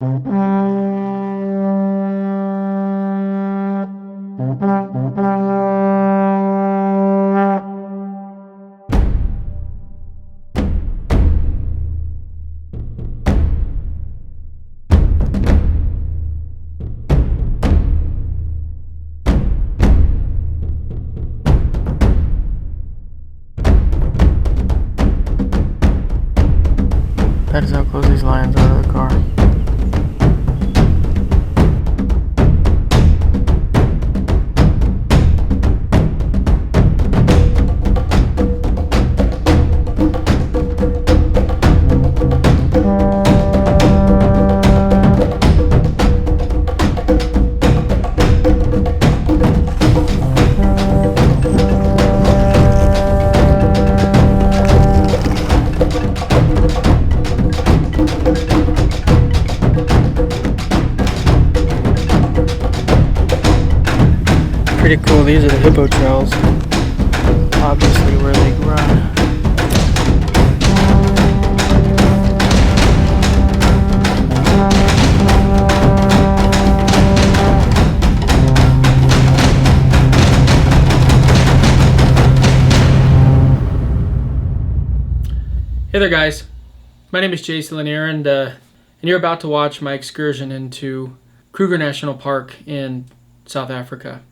That is how close these lions are to the car. Pretty cool. These are the hippo trails, obviously where they run. Hey there guys, my name is Jason Lanier and you're about to watch my excursion into Kruger National Park in South Africa.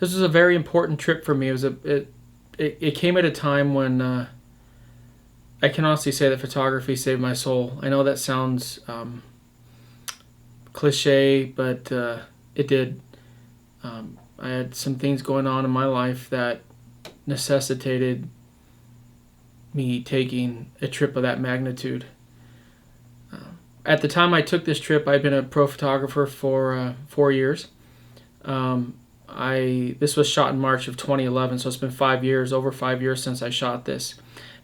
This was a very important trip for me. It came at a time when I can honestly say that photography saved my soul. I know that sounds cliche, but it did. I had some things going on in my life that necessitated me taking a trip of that magnitude. At the time I took this trip, I'd been a pro photographer for 4 years. This was shot in March of 2011, so it's been 5 years, over 5 years since I shot this.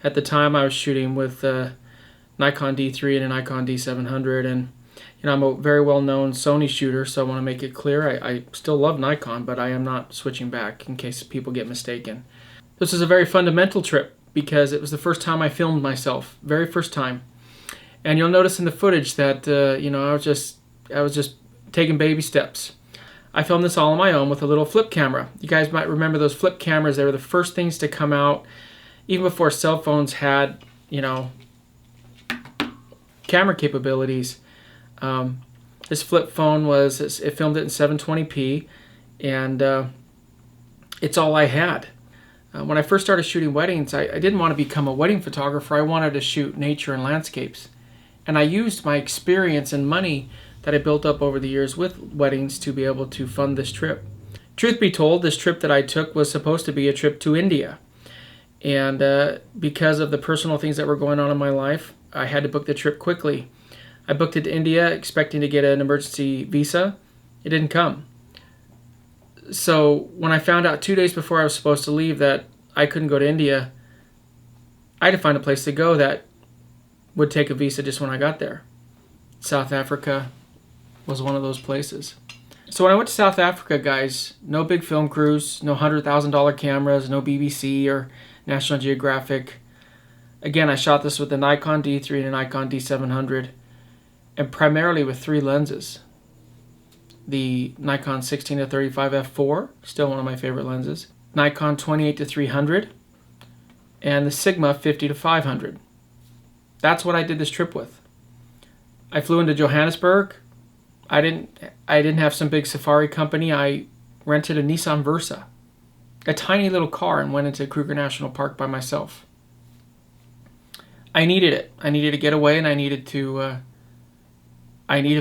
At the time, I was shooting with Nikon D3 and a Nikon D700, and I'm a very well-known Sony shooter, so I want to make it clear I still love Nikon, but I am not switching back in case people get mistaken. This is a very fundamental trip because it was the first time I filmed myself, very first time, and you'll notice in the footage that I was just taking baby steps. I filmed this all on my own with a little flip camera. You guys might remember those flip cameras. They were the first things to come out, even before cell phones had, camera capabilities. This flip phone it filmed it in 720p, and it's all I had. When I first started shooting weddings, I didn't want to become a wedding photographer. I wanted to shoot nature and landscapes. And I used my experience and money that I built up over the years with weddings to be able to fund this trip. Truth be told, this trip that I took was supposed to be a trip to India. And because of the personal things that were going on in my life, I had to book the trip quickly. I booked it to India expecting to get an emergency visa. It didn't come. So when I found out 2 days before I was supposed to leave that I couldn't go to India, I had to find a place to go that would take a visa just when I got there. South Africa was one of those places. So when I went to South Africa, guys, no big film crews, no $100,000 cameras, no BBC or National Geographic. Again, I shot this with the Nikon D3 and a Nikon D700, and primarily with 3 lenses. The Nikon 16-35 f4, still one of my favorite lenses, Nikon 28-300, and the Sigma 50-500. That's what I did this trip with. I flew into Johannesburg. I didn't have some big safari company. I rented a Nissan Versa, a tiny little car, and went into Kruger National Park by myself. I needed it. I needed to get away, and I needed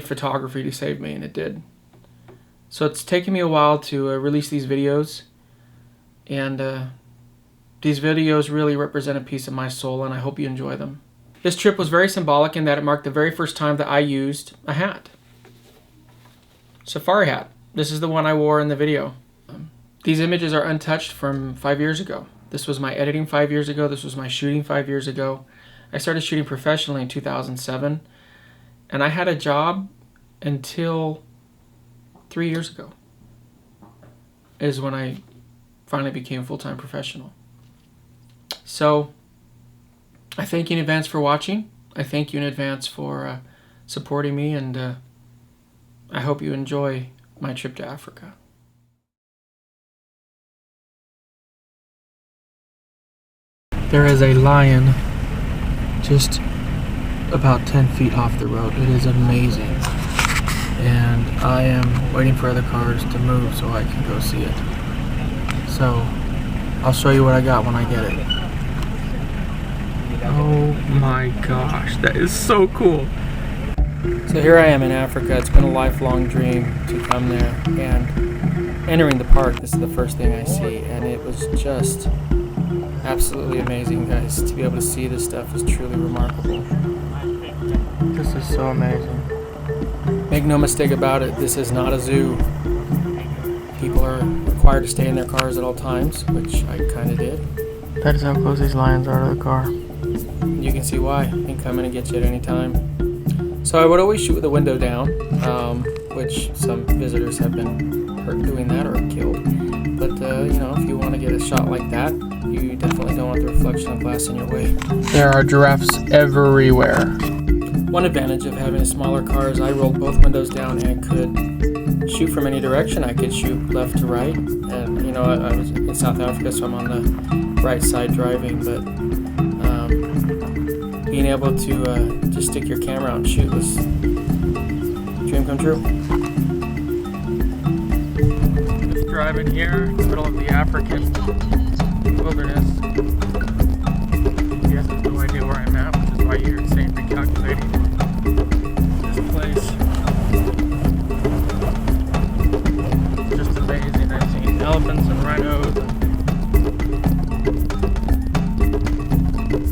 photography to save me, and it did. So it's taken me a while to release these videos, and these videos really represent a piece of my soul, and I hope you enjoy them. This trip was very symbolic in that it marked the very first time that I used a hat. Safari hat. This is the one I wore in the video. These images are untouched from 5 years ago. This was my editing 5 years ago. This was my shooting 5 years ago. I started shooting professionally in 2007, and I had a job until 3 years ago is when I finally became a full-time professional. So I thank you in advance for watching. I thank you in advance for supporting me, and I hope you enjoy my trip to Africa. There is a lion just about 10 feet off the road. It is amazing. And I am waiting for other cars to move so I can go see it. So I'll show you what I got when I get it. Oh my gosh, that is so cool. So here I am in Africa. It's been a lifelong dream to come there, and entering the park, this is the first thing I see, and it was just absolutely amazing, guys. To be able to see this stuff is truly remarkable. This is so amazing. Make no mistake about it, this is not a zoo. People are required to stay in their cars at all times, which I kind of did. That is how close these lions are to the car. You can see why. They can come in and get you at any time. So I would always shoot with the window down, which some visitors have been hurt doing that or killed. But, you know, if you want to get a shot like that, you definitely don't want the reflection of glass in your way. There are giraffes everywhere. One advantage of having a smaller car is I rolled both windows down and could shoot from any direction. I could shoot left to right. And, you know, I was in South Africa, so I'm on the right side driving. But being able to just stick your camera out and shoot was a dream come true. Just driving here in the middle of the African wilderness. You guys have no idea where I'm at, which is why you're saying recalculating this place. Just amazing. I've seen elephants and rhinos and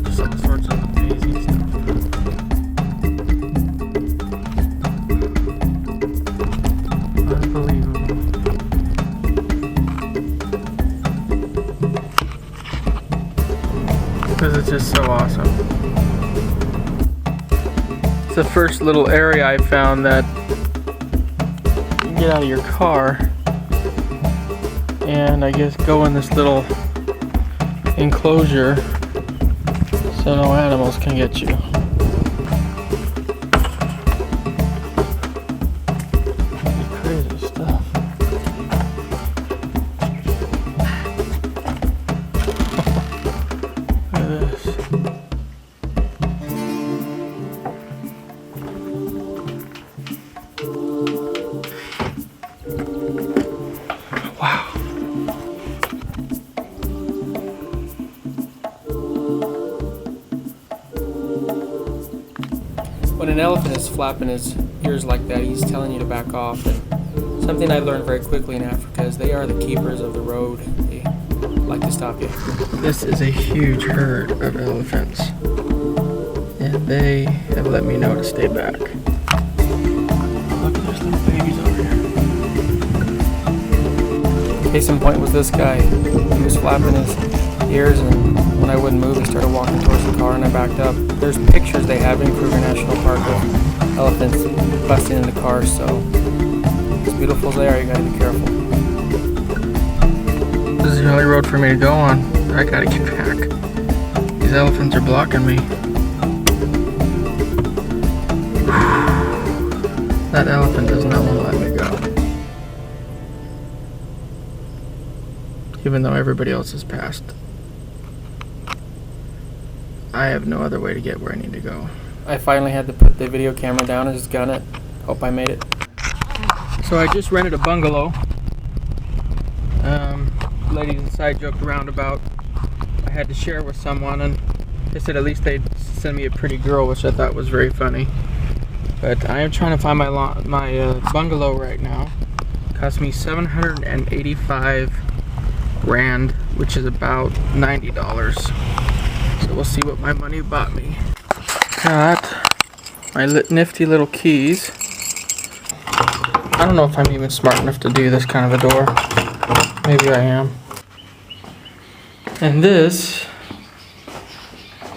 just all sorts of amazing stuff. Unbelievable. This is just so awesome. It's the first little area I found that you can get out of your car and I guess go in this little enclosure so no animals can get you. Crazy stuff. Look at this. Wow. When an elephant is flapping his ears like that, he's telling you to back off. And something I learned very quickly in Africa is they are the keepers of the road. They like to stop you. This is a huge herd of elephants, and they have let me know to stay back. Look, there's little babies over here. Case in point was this guy. He was flapping his ears, and when I wouldn't move, he started walking towards the car, and I backed up. There's pictures they have in Kruger National Park of elephants busting into cars, so as beautiful as they are, you gotta be careful. This is the only road for me to go on. I gotta get back. These elephants are blocking me. That elephant does not want to let me go. Even though everybody else has passed. I have no other way to get where I need to go. I finally had to put the video camera down and just gun it. Hope I made it. So I just rented a bungalow. Ladies inside joked around about I had to share with someone, and they said at least they'd send me a pretty girl, which I thought was very funny. But I am trying to find my bungalow right now. It cost me 785 rand, which is about $90. So we'll see what my money bought me. Got my nifty little keys. I don't know if I'm even smart enough to do this kind of a door. Maybe I am. And this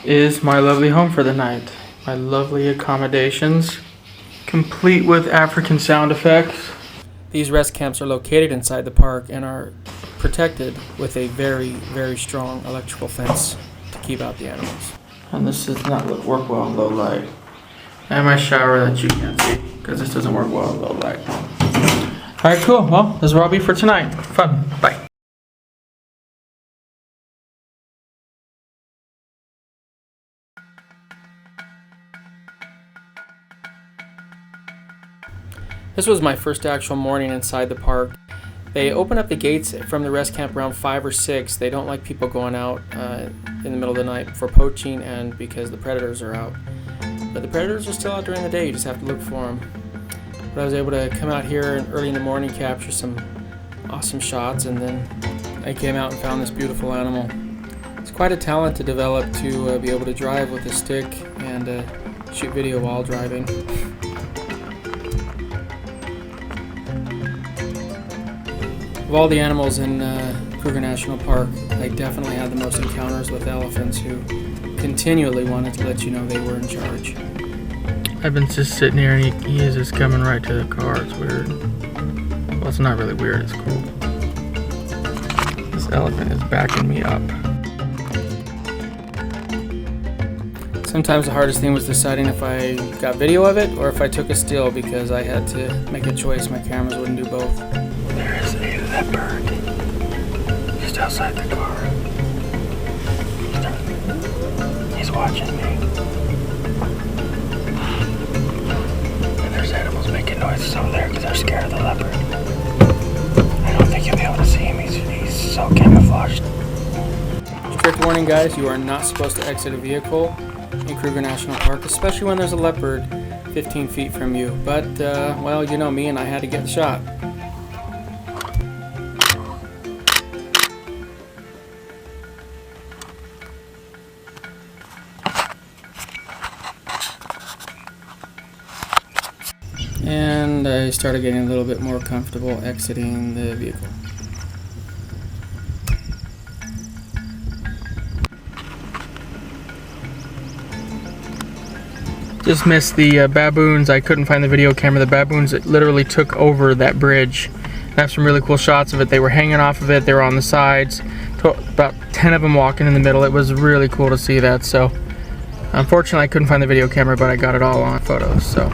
is my lovely home for the night. My lovely accommodations, complete with African sound effects. These rest camps are located inside the park and are protected with a very, very strong electrical fence to keep out the animals. And this does not work well in low light. And my shower that you can't see because this doesn't work well with low light. Alright, cool. Well, this is where I'll be for tonight. Fun. Bye. This was my first actual morning inside the park. They open up the gates from the rest camp around 5 or 6. They don't like people going out in the middle of the night for poaching and because the predators are out. But the predators are still out during the day, you just have to look for them. But I was able to come out here early in the morning, capture some awesome shots, and then I came out and found this beautiful animal. It's quite a talent to develop to be able to drive with a stick and shoot video while driving. Of all the animals in Kruger National Park, I definitely had the most encounters with elephants who continually wanted to let you know they were in charge. I've been just sitting here and he is just coming right to the car. It's weird. Well, it's not really weird, it's cool. This elephant is backing me up. Sometimes the hardest thing was deciding if I got video of it or if I took a still because I had to make a choice. My cameras wouldn't do both. There is a leopard just outside the car. He's watching me. And there's animals making noises over there because they're scared of the leopard. I don't think you'll be able to see him. He's so camouflaged. Strict warning, guys, you are not supposed to exit a vehicle in Kruger National Park, especially when there's a leopard 15 feet from you. But, well, you know me, and I had to get the shot. And I started getting a little bit more comfortable exiting the vehicle. Just missed the baboons. I couldn't find the video camera. The baboons literally took over that bridge. I have some really cool shots of it. They were hanging off of it. They were on the sides. About 10 of them walking in the middle. It was really cool to see that. So, unfortunately, I couldn't find the video camera, but I got it all on photos. So.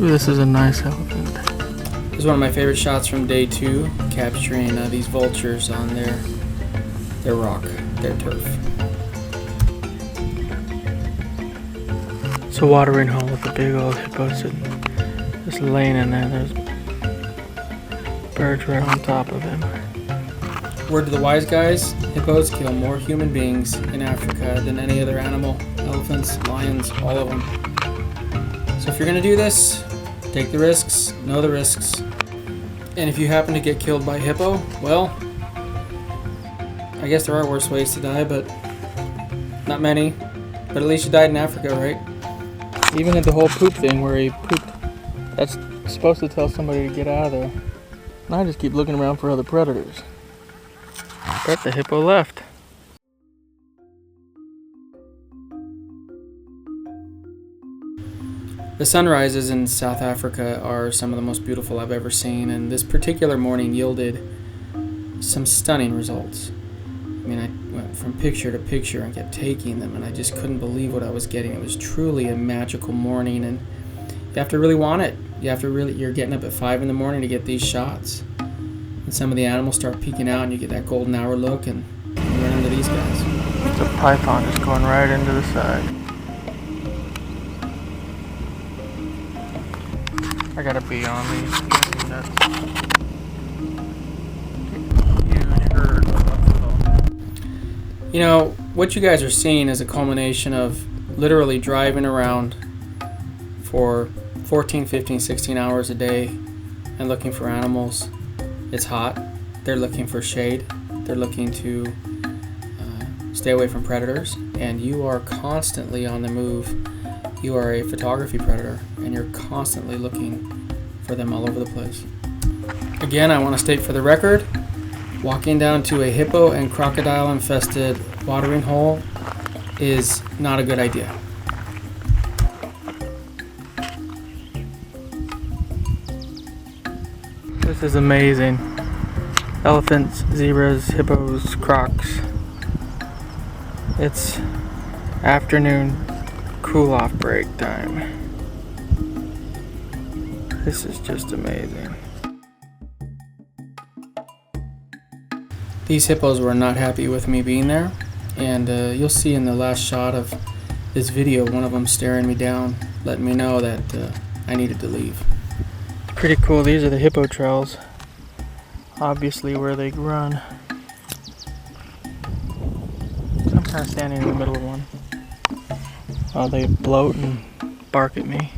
Ooh, this is a nice elephant. This is one of my favorite shots from day 2, capturing these vultures on their rock, their turf. It's a watering hole with a big old hippo just laying in there. There's birds right on top of him. Word to the wise guys, hippos kill more human beings in Africa than any other animal. Elephants, lions, all of them. So if you're going to do this, take the risks, know the risks. And if you happen to get killed by a hippo, well, I guess there are worse ways to die, but not many. But at least you died in Africa, right? Even at the whole poop thing where he pooped, that's supposed to tell somebody to get out of there. And I just keep looking around for other predators. But the hippo left. The sunrises in South Africa are some of the most beautiful I've ever seen, and this particular morning yielded some stunning results. I mean, I went from picture to picture and kept taking them, and I just couldn't believe what I was getting. It was truly a magical morning, and you have to really want it. You're getting up at 5 in the morning to get these shots. And some of the animals start peeking out, and you get that golden hour look, and you run into these guys. It's a python just going right into the side. I gotta be on these. Huge herd. You know, what you guys are seeing is a culmination of literally driving around for 14, 15, 16 hours a day and looking for animals. It's hot. They're looking for shade. They're looking to stay away from predators. And you are constantly on the move. You are a photography predator, and you're constantly looking for them all over the place. Again, I want to state for the record, walking down to a hippo and crocodile infested watering hole is not a good idea. This is amazing. Elephants, zebras, hippos, crocs. It's afternoon cool-off break time. This is just amazing. These hippos were not happy with me being there, and you'll see in the last shot of this video one of them staring me down, letting me know that I needed to leave. Pretty cool. These are the hippo trails, obviously where they run. I'm kind of standing in the middle of one while they bloat and bark at me.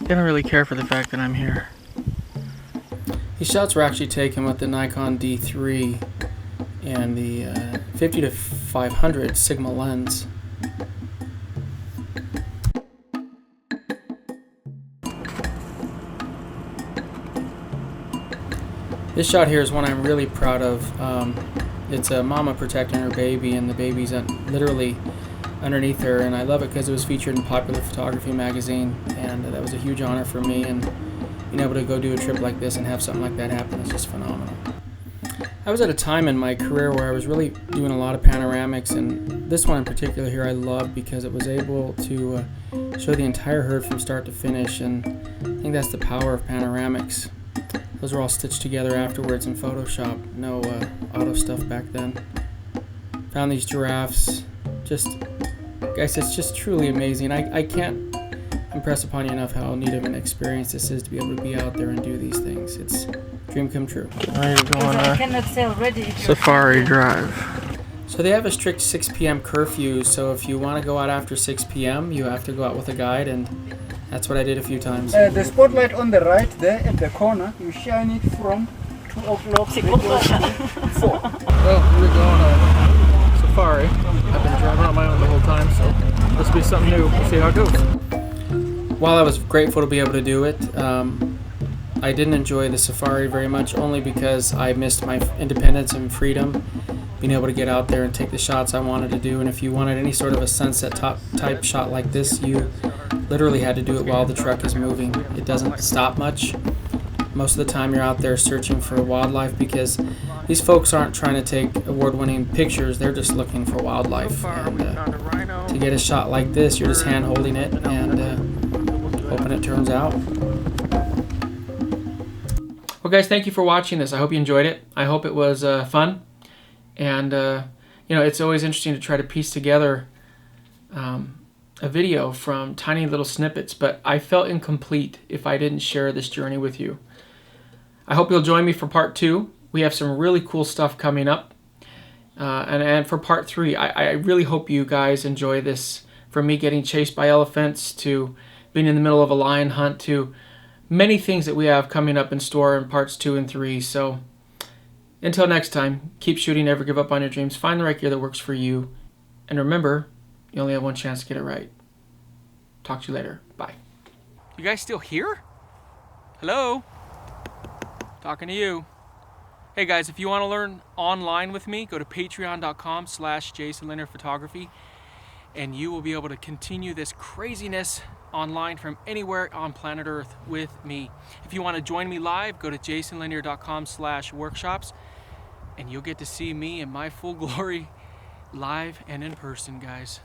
They don't really care for the fact that I'm here. These shots were actually taken with the Nikon D3 and the 50-500 Sigma lens. This shot here is one I'm really proud of. It's a mama protecting her baby, and the baby's literally underneath her, and I love it because it was featured in Popular Photography magazine, and that was a huge honor for me, and being able to go do a trip like this and have something like that happen is just phenomenal. I was at a time in my career where I was really doing a lot of panoramics, and this one in particular here I love because it was able to show the entire herd from start to finish, and I think that's the power of panoramics. Those were all stitched together afterwards in Photoshop. No auto stuff back then. Found these giraffes. Guys, it's just truly amazing. I can't impress upon you enough how neat of an experience this is to be able to be out there and do these things. It's a dream come true. Ready to go on a safari drive. So they have a strict 6 p.m. curfew, so if you want to go out after 6 p.m., you have to go out with a guide, and that's what I did a few times. The spotlight on the right there at the corner, you shine it from 2 o'clock to 4. Well, we're going on a safari. I've been driving on my own the whole time, so this will be something new. We'll see how it goes. While I was grateful to be able to do it, I didn't enjoy the safari very much, only because I missed my independence and freedom, being able to get out there and take the shots I wanted to do. And if you wanted any sort of a sunset type shot like this, you literally had to do it while the truck is moving. It doesn't stop much. Most of the time you're out there searching for wildlife, because these folks aren't trying to take award-winning pictures, they're just looking for wildlife. And to get a shot like this, you're just hand holding it and hoping it turns out. Well guys, thank you for watching this. I hope you enjoyed it. I hope it was fun. And you know, it's always interesting to try to piece together a video from tiny little snippets, but I felt incomplete if I didn't share this journey with you. I hope you'll join me for part 2. We have some really cool stuff coming up. And for part 3, I really hope you guys enjoy this, from me getting chased by elephants to being in the middle of a lion hunt to many things that we have coming up in store in parts 2 and 3. So until next time, keep shooting, never give up on your dreams, find the right gear that works for you, and remember, you only have one chance to get it right. Talk to you later. Bye. You guys still here? Hello? Talking to you. Hey guys, if you want to learn online with me, go to patreon.com/JasonLanierPhotography, and you will be able to continue this craziness online from anywhere on planet Earth with me. If you want to join me live, go to JasonLanier.com/workshops, and you'll get to see me in my full glory live and in person, guys.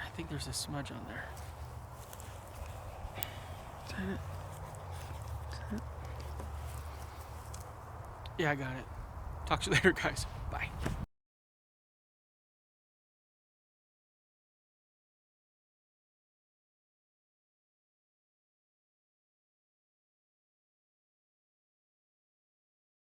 I think there's a smudge on there. Is that it? Yeah, I got it. Talk to you later, guys. Bye.